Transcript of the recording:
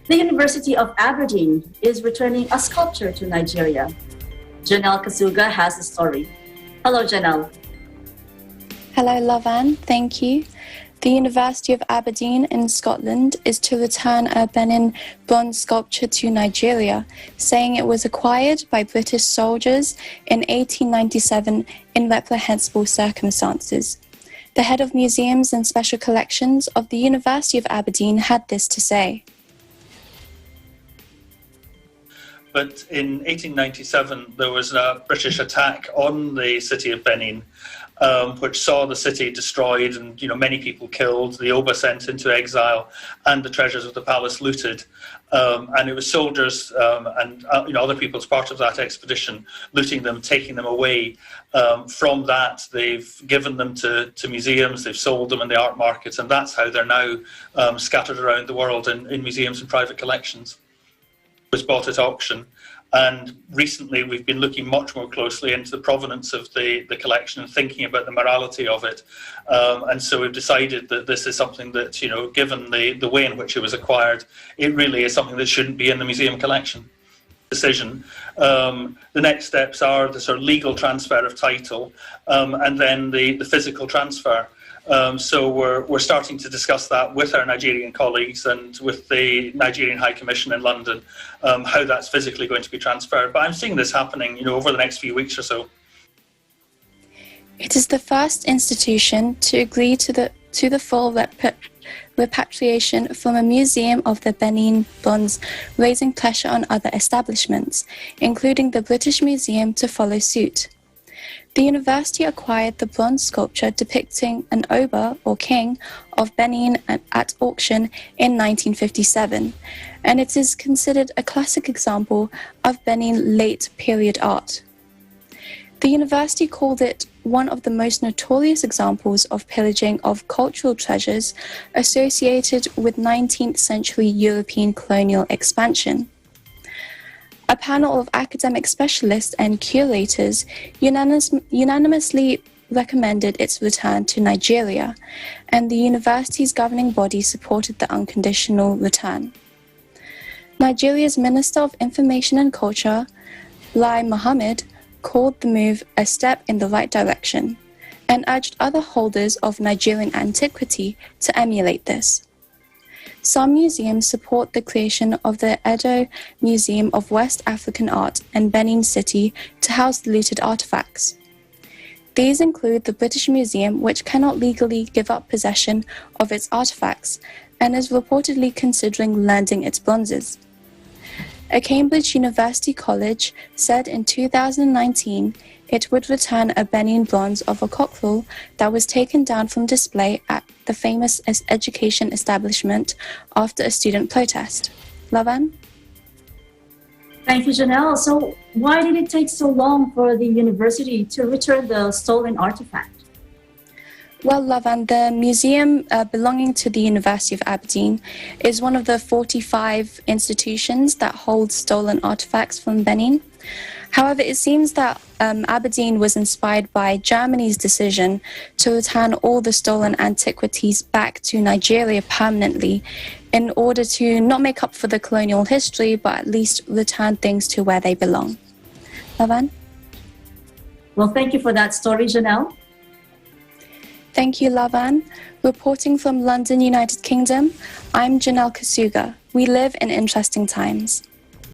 The University of Aberdeen is returning a sculpture to Nigeria. Janelle Kasuga has the story. Hello, Janelle. Hello, Lovan. Thank you. The University of Aberdeen in Scotland is to return a Benin bronze sculpture to Nigeria, saying it was acquired by British soldiers in 1897 in reprehensible circumstances. The head of museums and special collections of the University of Aberdeen had this to say. But in 1897, there was a British attack on the city of Benin, which saw the city destroyed and many people killed, the Oba sent into exile, and the treasures of the palace looted. And it was soldiers and other people as part of that expedition looting them, taking them away. From that, they've given them to museums, they've sold them in the art markets, and that's how they're now scattered around the world in museums and private collections. Was bought at auction, and recently we've been looking much more closely into the provenance of the collection and thinking about the morality of it, and so we've decided that this is something that, given the way in which it was acquired, it really is something that shouldn't be in the museum collection. Decision. The next steps are the sort of legal transfer of title, and then the physical transfer. So we're starting to discuss that with our Nigerian colleagues and with the Nigerian High Commission in London, how that's physically going to be transferred. But I'm seeing this happening, over the next few weeks or so. It is the first institution to agree to the full repatriation from a museum of the Benin bronze, raising pressure on other establishments, including the British Museum, to follow suit. The university acquired the bronze sculpture depicting an Oba, or king, of Benin at auction in 1957, and it is considered a classic example of Benin late period art. The university called it one of the most notorious examples of pillaging of cultural treasures associated with 19th century European colonial expansion. A panel of academic specialists and curators unanimously recommended its return to Nigeria, and the university's governing body supported the unconditional return. Nigeria's Minister of Information and Culture, Lai Mohammed, called the move a step in the right direction and urged other holders of Nigerian antiquity to emulate this. Some museums support the creation of the Edo Museum of West African Art in Benin City to house the looted artifacts. These include the British Museum, which cannot legally give up possession of its artifacts and is reportedly considering lending its bronzes. A Cambridge University college said in 2019 it would return a Benin bronze of a cockerel that was taken down from display at the famous education establishment after a student protest. Lavan? Thank you, Janelle. So why did it take so long for the university to return the stolen artifact? Well, Lavan, the museum belonging to the University of Aberdeen is one of the 45 institutions that hold stolen artifacts from Benin. However, it seems that Aberdeen was inspired by Germany's decision to return all the stolen antiquities back to Nigeria permanently in order to not make up for the colonial history, but at least return things to where they belong. Lavan? Well, thank you for that story, Janelle. Thank you, Lavan. Reporting from London, United Kingdom, I'm Janelle Kasuga. We live in interesting times.